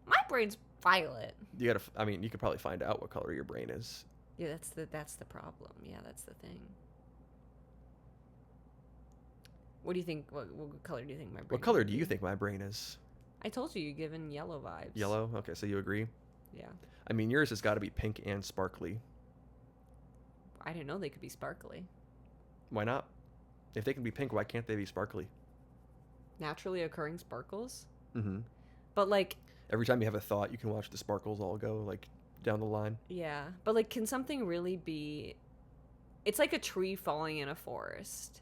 my brain's violet. You gotta. I mean, you could probably find out what color your brain is. Yeah, that's the problem. Yeah, that's the thing. What do you think? What color do you think my brain is? What color do you think my brain is? I told you, you're giving yellow vibes. Yellow? Okay, so you agree? Yeah. I mean, yours has got to be pink and sparkly. I didn't know they could be sparkly. Why not? If they can be pink, why can't they be sparkly? Naturally occurring sparkles? Mm-hmm. But, like... Every time you have a thought, you can watch the sparkles all go, like, down the line. Yeah. But, like, can something really be... It's like a tree falling in a forest.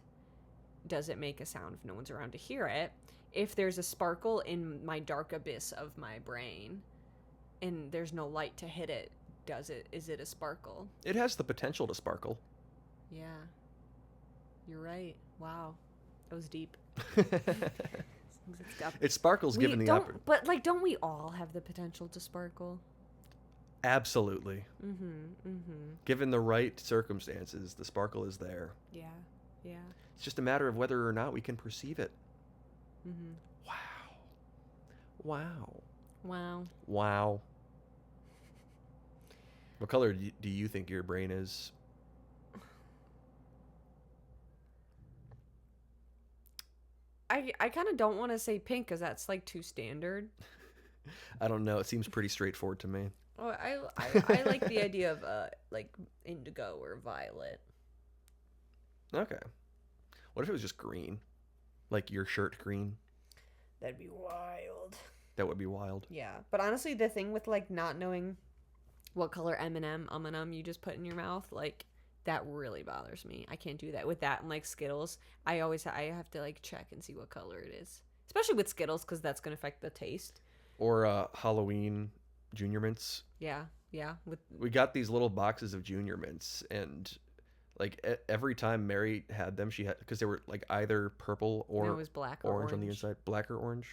Does it make a sound if no one's around to hear it? If there's a sparkle in my dark abyss of my brain and there's no light to hit it, is it a sparkle? It has the potential to sparkle. Yeah. You're right. Wow. That was deep. It sparkles given the opportunity. But, like, don't we all have the potential to sparkle? Absolutely. Given the right circumstances, the sparkle is there. Yeah. Yeah. It's just a matter of whether or not we can perceive it. Wow. What color do you think your brain is? I kind of don't want to say pink because that's like too standard. I don't know. It seems pretty straightforward to me. Oh, I like the idea of like indigo or violet. Okay. What if it was just green? Like your shirt green? That'd be wild. That would be wild. Yeah. But honestly, the thing with like not knowing what color M&M you just put in your mouth, like that really bothers me. I can't do that. With that and like Skittles, I have to like check and see what color it is. Especially with Skittles because that's going to affect the taste. Or Halloween Junior Mints. Yeah. We got these little boxes of Junior Mints and Like every time Mary had them, she had because they were like either purple No, or it was black or orange on the inside, black or orange.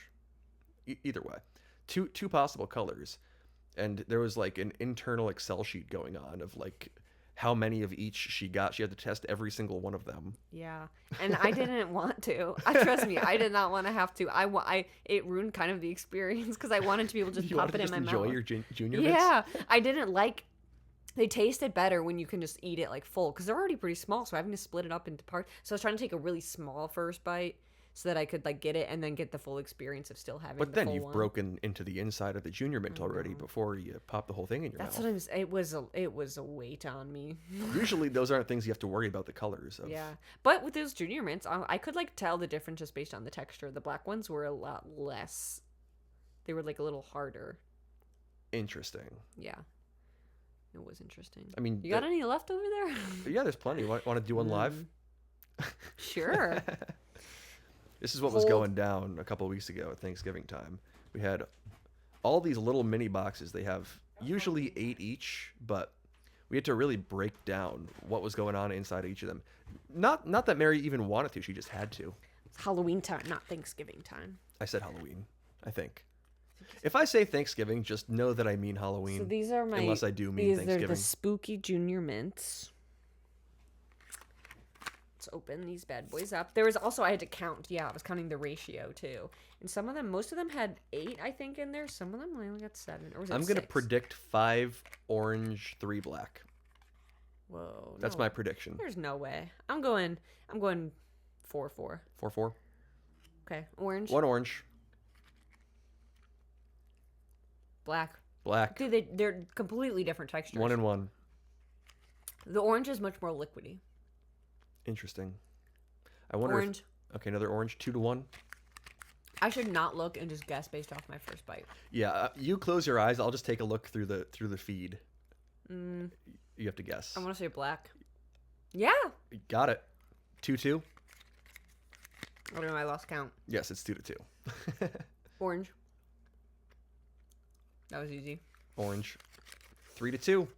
Either way, two possible colors, and there was like an internal Excel sheet going on of like how many of each she got. She had to test every single one of them. Yeah, and I didn't want to. I trust me, I did not want to have to. It ruined kind of the experience because I wanted to be able to just You pop wanted it to in just my enjoy mouth. your junior mints? Yeah, I didn't like. They tasted better when you can just eat it like full because they're already pretty small. So having to split it up into parts. So I was trying to take a really small first bite so that I could like get it and then get the full experience of still having. But the then full you've one. broken into the inside of the junior mint already before you pop the whole thing in your That's mouth. what I was. It was a weight on me. Usually those aren't things you have to worry about the colors of. Yeah, but with those junior mints, I could like tell the difference just based on the texture. The black ones were a lot less. They were like a little harder. Interesting. Yeah, it was interesting. I mean, you got any left over there? Yeah, there's plenty. Want to do one live? Sure. This is what was going down a couple of weeks ago at Thanksgiving time. We had all these little mini boxes. They have usually 8 each, but we had to really break down what was going on inside each of them. Not that Mary even wanted to. She just had to. It's Halloween time, not Thanksgiving time. I said Halloween, I think. If I say Thanksgiving, just know that I mean Halloween. So these are my. Unless I do mean Thanksgiving. These are the spooky junior mints. Let's open these bad boys up. There was also, I had to count. Yeah, I was counting the ratio too. And some of them, most of them had 8, I think, in there. Some of them only got 7. Or was it I'm going to 6? predict 5 orange, 3 black. Whoa. That's my prediction. There's no way. I'm going 4-4. 4-4. Okay. Orange. 1 orange. Black. Black. Dude, they're completely different textures. 1 and 1. The orange is much more liquidy. Interesting. I wonder Orange. Okay, another orange. 2-1. I should not look and just guess based off my first bite. Yeah, you close your eyes. I'll just take a look through the feed. You have to guess. I want to say black. Yeah. Got it. 2-2. I don't know. I lost count. Yes, it's 2-2. Orange. That was easy. Orange. 3-2.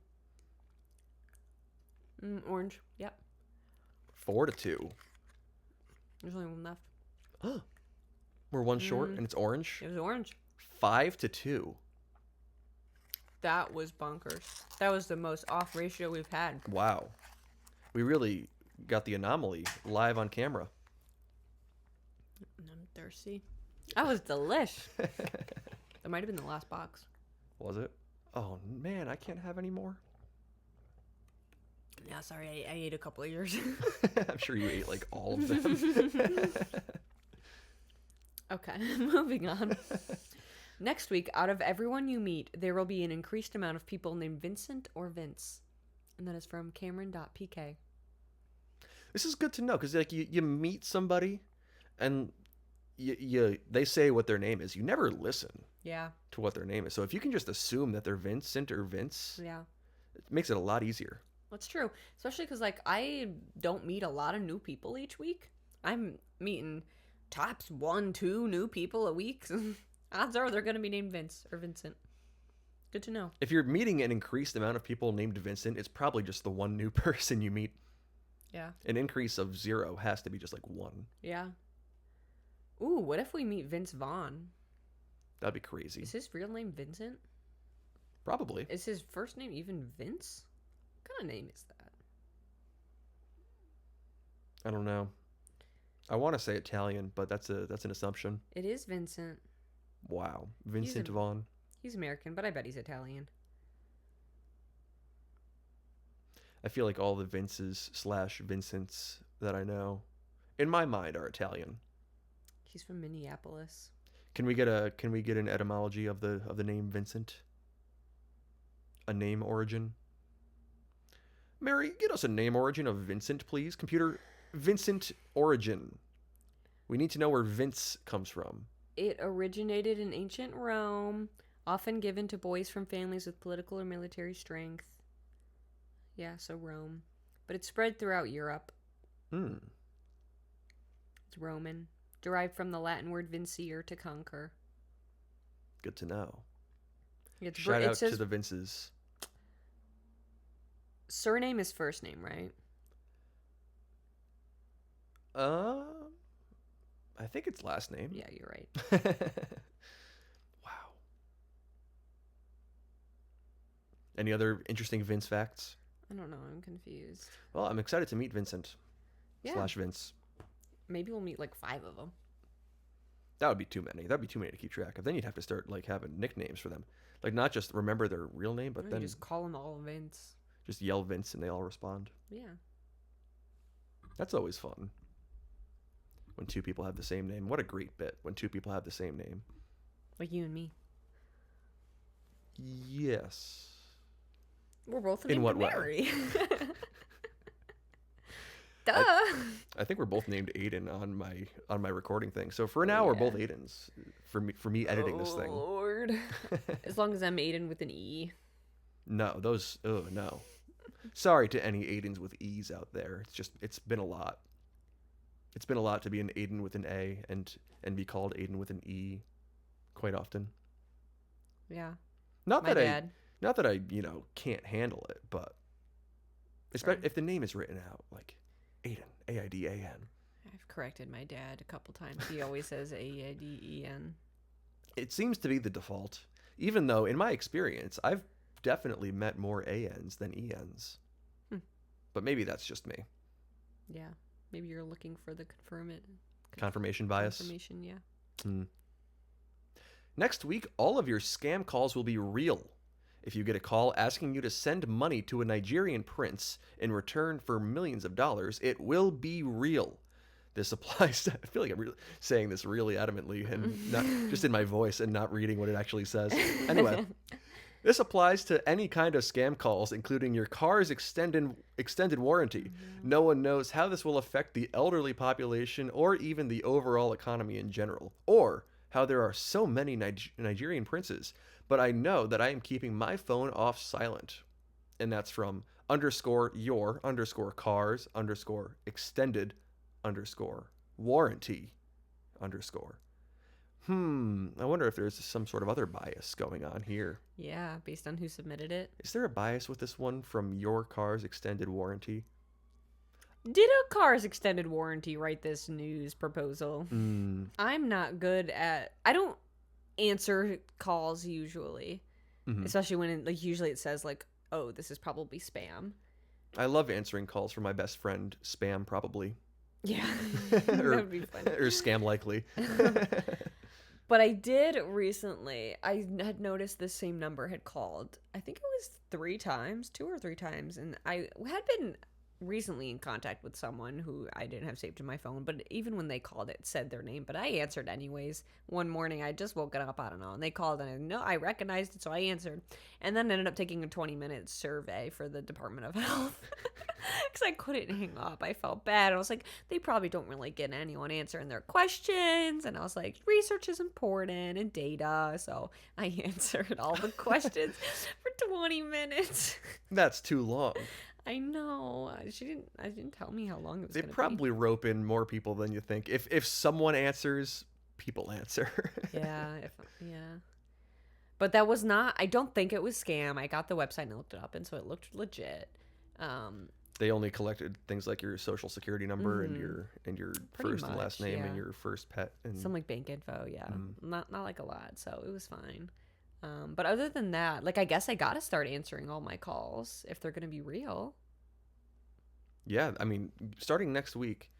Orange. Yep. 4-2. There's only one left. We're one short, and it's orange. It was orange. 5-2. That was bonkers. That was the most off ratio we've had. Wow. We really got the anomaly live on camera. I'm thirsty. That was delish. That might have been the last box. Was it? Oh, man, I can't have any more. Yeah, sorry, I ate a couple of yours. I'm sure you ate like all of them. Okay, moving on. Next week, out of everyone you meet, there will be an increased amount of people named Vincent or Vince. And that is from Cameron.pk. This is good to know because like you meet somebody and they say what their name is. You never listen Yeah. to what their name is. So if you can just assume that they're Vincent or Vince, Yeah. it makes it a lot easier. That's true. Especially because, like, I don't meet a lot of new people each week. I'm meeting tops 1-2 new people a week. Odds are they're going to be named Vince or Vincent. Good to know. If you're meeting an increased amount of people named Vincent, it's probably just the one new person you meet. Yeah. An increase of 0 has to be just like 1. Yeah. Ooh, what if we meet Vince Vaughn? That'd be crazy. Is his real name Vincent? Probably. Is his first name even Vince? What kind of name is that? I don't know. I want to say Italian, but that's an assumption. It is Vincent. Wow. Vincent Vaughn. He's American, but I bet he's Italian. I feel like all the Vinces / Vincents that I know, in my mind, are Italian. He's from Minneapolis. Can we get an etymology of the name Vincent? A name origin? Mary, get us a name origin of Vincent, please. Computer, Vincent origin. We need to know where Vince comes from. It originated in ancient Rome, often given to boys from families with political or military strength. Yeah, so Rome. But it spread throughout Europe. Hmm. It's Roman. Derived from the Latin word vincere, to conquer. Good to know. It's Shout out to the Vinces. Surname is first name, right? Uh, I think it's last name. Yeah, you're right. Wow. Any other interesting Vince facts? I don't know. I'm confused. Well, I'm excited to meet Vincent Yeah. / Vince. Maybe we'll meet like 5 of them. That would be too many. That'd be too many to keep track of. Then you'd have to start like having nicknames for them. Like not just remember their real name, but Or you then just call them all Vince. just yell Vince and they all respond. Yeah. That's always fun. When 2 people have the same name. What a great bit when 2 people have the same name. Like you and me. Yes. We're both In named what way? Mary. Duh. I think we're both named Aidan on my recording thing. So for now, we're both Aidans. For me editing this thing. Lord. As long as I'm Aidan with an E. No, those. Oh no. Sorry to any Aidans with E's out there. It's been a lot. It's been a lot to be an Aidan with an A and be called Aidan with an E quite often. Yeah. Not My that dad. I can't handle it, but especially if the name is written out like Aidan, Aidan. I've corrected my dad a couple times. He always says Aiden. It seems to be the default, even though in my experience, I've definitely met more ANs than ENs. But maybe that's just me. Yeah. Maybe you're looking for the Confirmation bias. Confirmation, yeah. Next week, all of your scam calls will be real. If you get a call asking you to send money to a Nigerian prince in return for millions of dollars, it will be real. This applies to, I feel like I'm really saying this really adamantly and not just in my voice and not reading what it actually says. Anyway, this applies to any kind of scam calls, including your car's extended warranty. No one knows how this will affect the elderly population or even the overall economy in general, or how there are so many Nigerian princes. But I know that I am keeping my phone off silent. And that's from _your_cars_extended_warranty_. I wonder if there's some sort of other bias going on here. Yeah, based on who submitted it. Is there a bias with this one from your car's extended warranty? Did a car's extended warranty write this news proposal? I'm not good at... I don't answer calls usually. Especially when usually it says like, oh, this is probably spam. I love answering calls from my best friend. Spam, probably. Yeah. That would be funny. Or scam likely. But I did recently, I had noticed the same number had called. I think it was 2 or 3 times. And I had been recently in contact with someone who I didn't have saved in my phone. But even when they called, it said their name. But I answered anyways. One morning, I just woken up, I don't know. And they called and I recognized it, so I answered. And then ended up taking a 20-minute survey for the Department of Health. Because I couldn't hang up. I felt bad. I was like, they probably don't really get anyone answering their questions. And I was like, research is important and data. So I answered all the questions for 20 minutes. That's too long. I know. I didn't tell me how long it was. They probably rope in more people than you think. If someone answers, people answer. Yeah. But that was not. I don't think it was scam. I got the website and looked it up, and so it looked legit. They only collected things like your social security number and your first and last name and your first pet and some like bank info. Yeah, not like a lot, so it was fine. But other than that, like I guess I gotta start answering all my calls if they're gonna be real. Yeah, I mean, starting next week,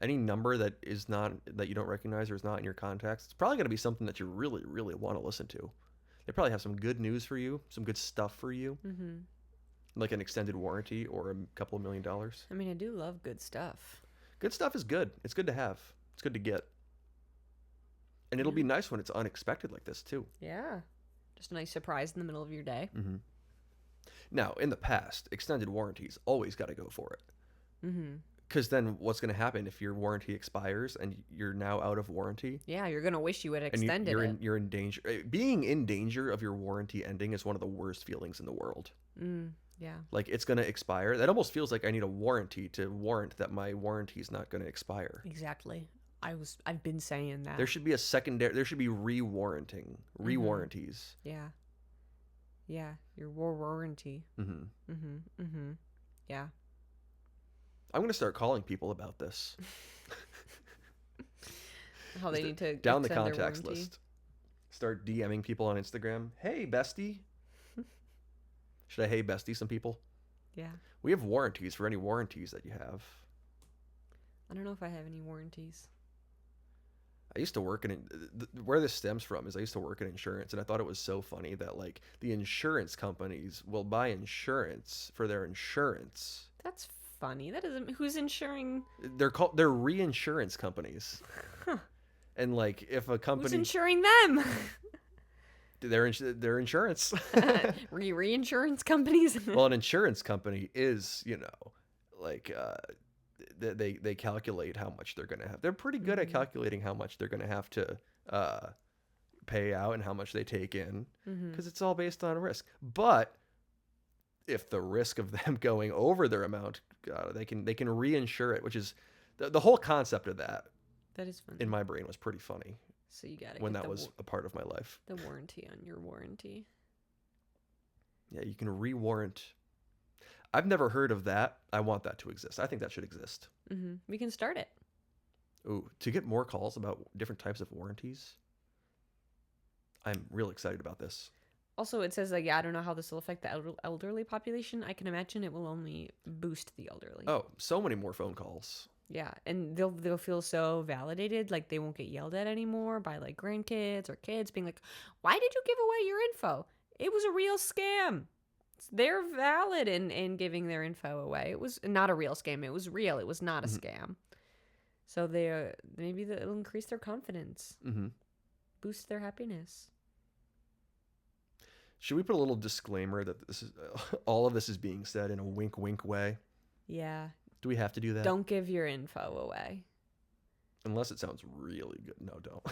any number that you don't recognize or is not in your contacts, it's probably gonna be something that you really, really want to listen to. They probably have some good news for you, some good stuff for you. Like an extended warranty or a couple of $1 million. I mean, I do love good stuff. Good stuff is good. It's good to have. It's good to get. And it'll be nice when it's unexpected like this, too. Yeah. Just a nice surprise in the middle of your day. Now, in the past, extended warranties always got to go for it. Because then what's going to happen if your warranty expires and you're now out of warranty? Yeah, you're going to wish you had extended it. You're in danger. Being in danger of your warranty ending is one of the worst feelings in the world. Yeah. Like, it's going to expire. That almost feels like I need a warranty to warrant that my warranty is not going to expire. Exactly. I've been saying that. There should be there should be re-warranties. Yeah. Yeah, your warranty. Yeah. I'm going to start calling people about this. How they need to Down the extend their contacts warranty. list. Start DMing people on Instagram. Hey, bestie. Should I hey bestie some people? Yeah. We have warranties for any warranties that you have. I don't know if I have any warranties. I used to work in where this stems from is I used to work in insurance, and I thought it was so funny that like the insurance companies will buy insurance for their insurance. That's funny. That doesn't. Who's insuring? They're reinsurance companies. Huh. And like if a company Who's insuring them? their insurance. Reinsurance companies. Well, an insurance company is, like they calculate how much they're going to have. They're pretty good at calculating how much they're going to have to pay out and how much they take in, because it's all based on risk. But if the risk of them going over their amount, they can reinsure it, which is the whole concept of that. That is funny. In my brain was pretty funny. So you got it when that was a part of my life. The warranty on your warranty. Yeah, you can re-warrant. I've never heard of that. I want that to exist. I think that should exist. We can start it. Ooh, to get more calls about different types of warranties. I'm real excited about this. Also, it says I don't know how this will affect the elderly population. I can imagine it will only boost the elderly. Oh, so many more phone calls. Yeah, and they'll feel so validated, like they won't get yelled at anymore by like grandkids or kids being like, "Why did you give away your info? It was a real scam." They're valid in giving their info away. It was not a real scam. It was real. It was not a scam. So maybe it'll increase their confidence, boost their happiness. Should we put a little disclaimer that this is all of this is being said in a wink, wink way? Yeah. Do we have to do that? Don't give your info away. Unless it sounds really good. No, don't.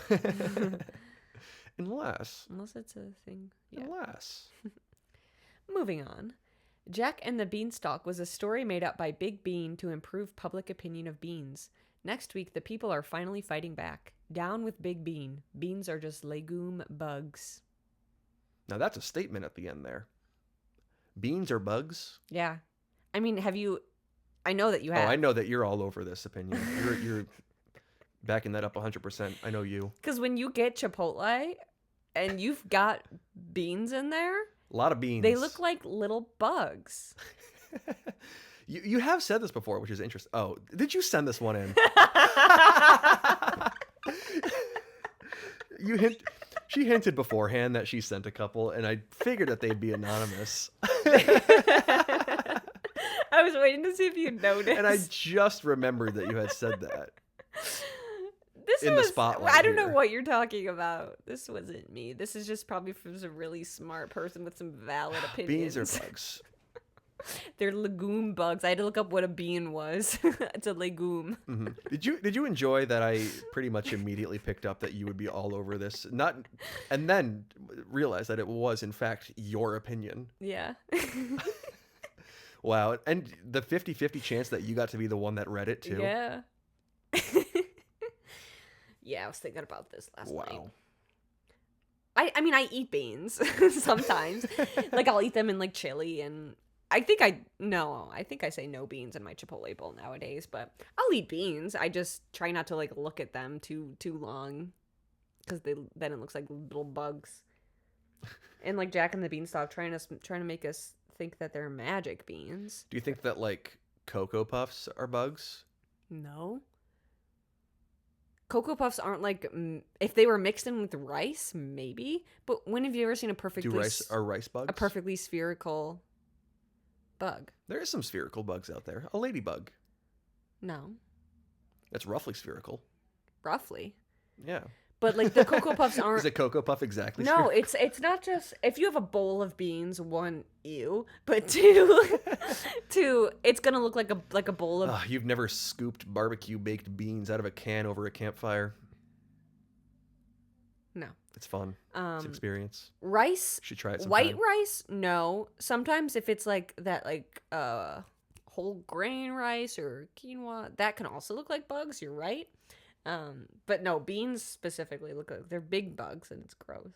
Unless it's a thing. Yeah. Unless. Moving on. Jack and the Beanstalk was a story made up by Big Bean to improve public opinion of beans. Next week, the people are finally fighting back. Down with Big Bean. Beans are just legume bugs. Now that's a statement at the end there. Beans are bugs? Yeah. I mean, I know that you have. Oh, I know that you're all over this opinion. You're backing that up 100%. I know you. Because when you get Chipotle and you've got beans in there, a lot of beans. They look like little bugs. You have said this before, which is interesting. Oh, did you send this one in? She hinted beforehand that she sent a couple, and I figured that they'd be anonymous. I was waiting to see if you'd notice. And I just remembered that you had said that. The spotlight. I don't know what you're talking about. This wasn't me. This is just probably from a really smart person with some valid opinions. Beans are bugs. They're legume bugs. I had to look up what a bean was. It's a legume. Did you enjoy that I pretty much immediately picked up that you would be all over this? And then realized that it was in fact your opinion. Yeah. Wow. And the 50-50 chance that you got to be the one that read it too. Yeah. Yeah, I was thinking about this last night. I mean, I eat beans sometimes. Like, I'll eat them in, like, chili, and I think I say no beans in my Chipotle bowl nowadays, but I'll eat beans. I just try not to, like, look at them too long, because then it looks like little bugs. And, like, Jack and the Beanstalk trying to make us think that they're magic beans. Do you think that, like, Cocoa Puffs are bugs? No. Cocoa Puffs aren't like, if they were mixed in with rice, maybe. But when have you ever seen are rice bugs? A perfectly spherical bug? There is some spherical bugs out there. A ladybug. No. That's roughly spherical. Roughly. Yeah. But like the Cocoa Puffs aren't. Is a Cocoa Puff exactly? No, spherical? it's not just if you have a bowl of beans. One, ew, but two, it's gonna look like a bowl of. You've never scooped barbecue baked beans out of a can over a campfire? No. It's fun. It's an experience. Rice. You should try it sometime. White rice, no. Sometimes if it's like that, like whole grain rice or quinoa, that can also look like bugs. You're right. But no, beans specifically look like they're big bugs, and it's gross.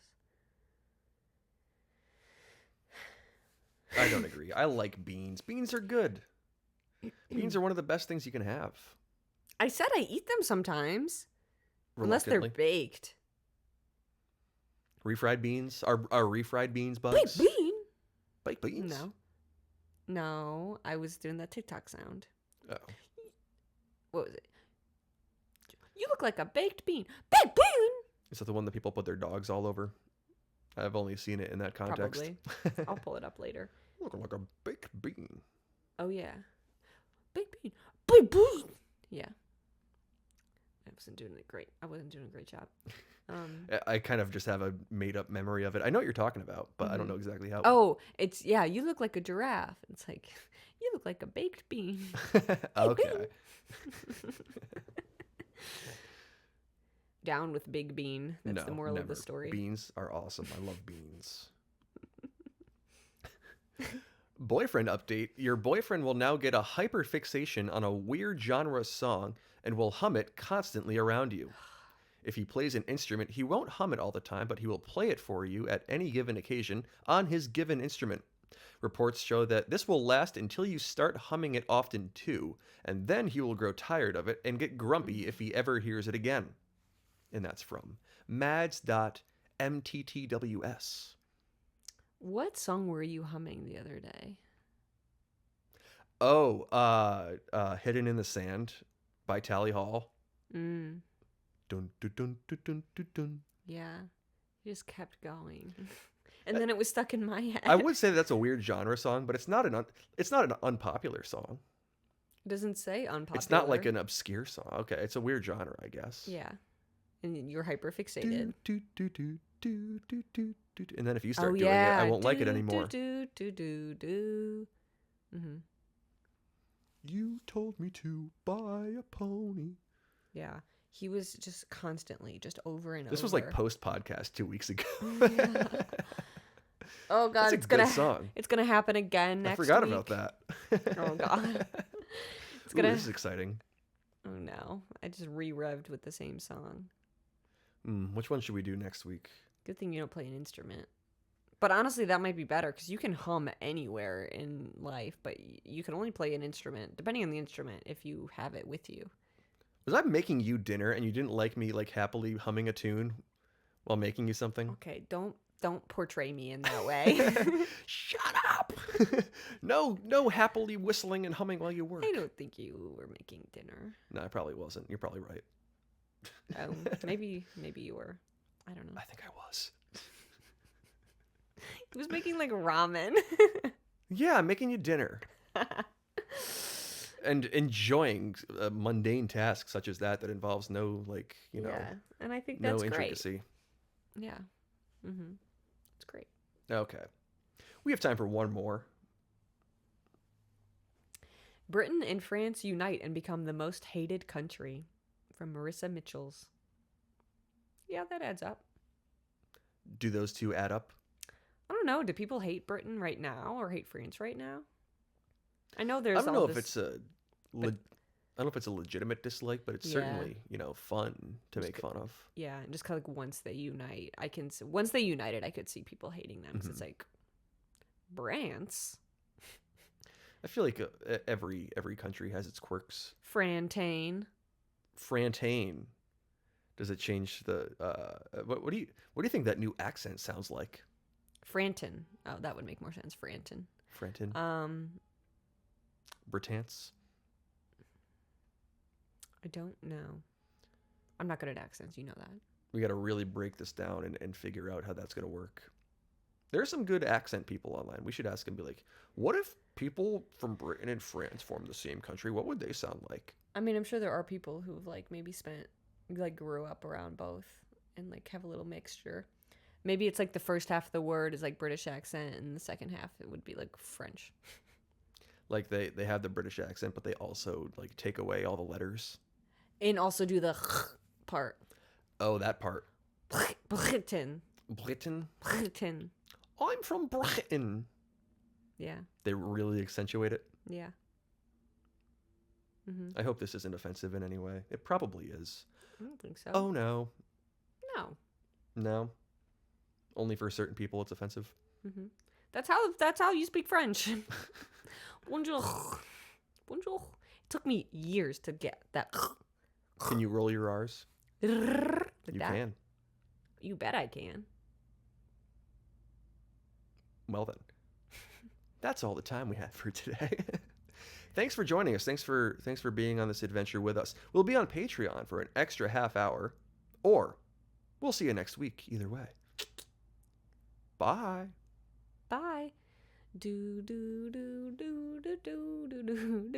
I don't agree. I like beans. Beans are good. Beans are one of the best things you can have. I said I eat them sometimes. Unless they're Reluctantly. baked. Refried beans? Are refried beans bugs? Baked bean? Baked beans? No. No, I was doing that TikTok sound. Oh. What was it? You look like a baked bean. Baked bean! Is that the one that people put their dogs all over? I've only seen it in that context. Probably. I'll pull it up later. Looking like a baked bean. Oh, yeah. Baked bean. Baked bean! Yeah. I wasn't doing a great job. I kind of just have a made-up memory of it. I know what you're talking about, but I don't know exactly how. Oh, you look like a giraffe. It's like, you look like a baked bean. Okay. Down with Big Bean. That's the moral of the story. Beans are awesome. I love beans. Boyfriend update. Your boyfriend will now get a hyper-fixation on a weird genre song and will hum it constantly around you. If he plays an instrument, he won't hum it all the time, but he will play it for you at any given occasion on his given instrument. Reports show that this will last until you start humming it often too, and then he will grow tired of it and get grumpy if he ever hears it again. And that's from mads.mttws. What song were you humming the other day? Oh, Hidden in the Sand by Tally Hall. Mm. Dun, dun, dun, dun, dun, dun, dun. Yeah. You just kept going. And then it was stuck in my head. I would say that's a weird genre song, but it's not an unpopular song. It doesn't say unpopular. It's not like an obscure song. Okay, it's a weird genre, I guess. Yeah. And you're hyper-fixated. Do, do, do, do, do, do, do, do. And then if you start doing it, I won't like it anymore. Mm-hmm. You told me to buy a pony. Yeah. He was just constantly, just over and over. This was like post-podcast 2 weeks ago. Yeah. Oh, God. It's a good song. It's going to happen again next week. I forgot about that. Oh, God. This is exciting. Oh, no. I just re-revved with the same song. Which one should we do next week? Good thing you don't play an instrument. But honestly, that might be better because you can hum anywhere in life, but you can only play an instrument, depending on the instrument, if you have it with you. Was I making you dinner and you didn't like me like happily humming a tune while making you something? Okay, don't portray me in that way. Shut up! No happily whistling and humming while you work. I don't think you were making dinner. No, I probably wasn't. You're probably right. Oh, maybe you were. I don't know. I think I was. He was making like ramen. Yeah, I'm making you dinner. And enjoying mundane tasks such as that involves no, like, yeah, and I think that's no intricacy. Great. Yeah. Mm-hmm. It's great. Okay. We have time for one more. Britain and France unite and become the most hated country. From Marissa Mitchells. Yeah, that adds up. Do those two add up? I don't know. Do people hate Britain right now or hate France right now? I know there's. I don't know if it's a. I don't know if it's a legitimate dislike, but it's certainly fun to make fun of. Yeah, and just kind of like once they unite, once they united, I could see people hating them because it's like, France. I feel like every country has its quirks. Frantane. Does it change the? What do you think that new accent sounds like? Franton. Oh, that would make more sense. Franton. Britance. I don't know. I'm not good at accents. You know that. We got to really break this down and figure out how that's going to work. There are some good accent people online. We should ask them, be like, what if people from Britain and France formed the same country? What would they sound like? I mean, I'm sure there are people who've like maybe grew up around both and like have a little mixture. Maybe it's like the first half of the word is like British accent and the second half it would be like French. Like they have the British accent, but they also like take away all the letters. And also do the part. Oh, that part. Britain. Britain? Britain. I'm from Britain. Yeah. They really accentuate it. Yeah. Mm-hmm. I hope this isn't offensive in any way. It probably is. I don't think so. Oh, no. No. Only for certain people it's offensive. Mm-hmm. That's how you speak French. Bonjour. Bonjour. It took me years to get that. Can you roll your R's? Like You that. can. You bet I can. Well then, that's all the time we have for today. Thanks for joining us. Thanks for being on this adventure with us. We'll be on Patreon for an extra half hour, or we'll see you next week. Either way. Bye. Bye. Do do do do do do do do.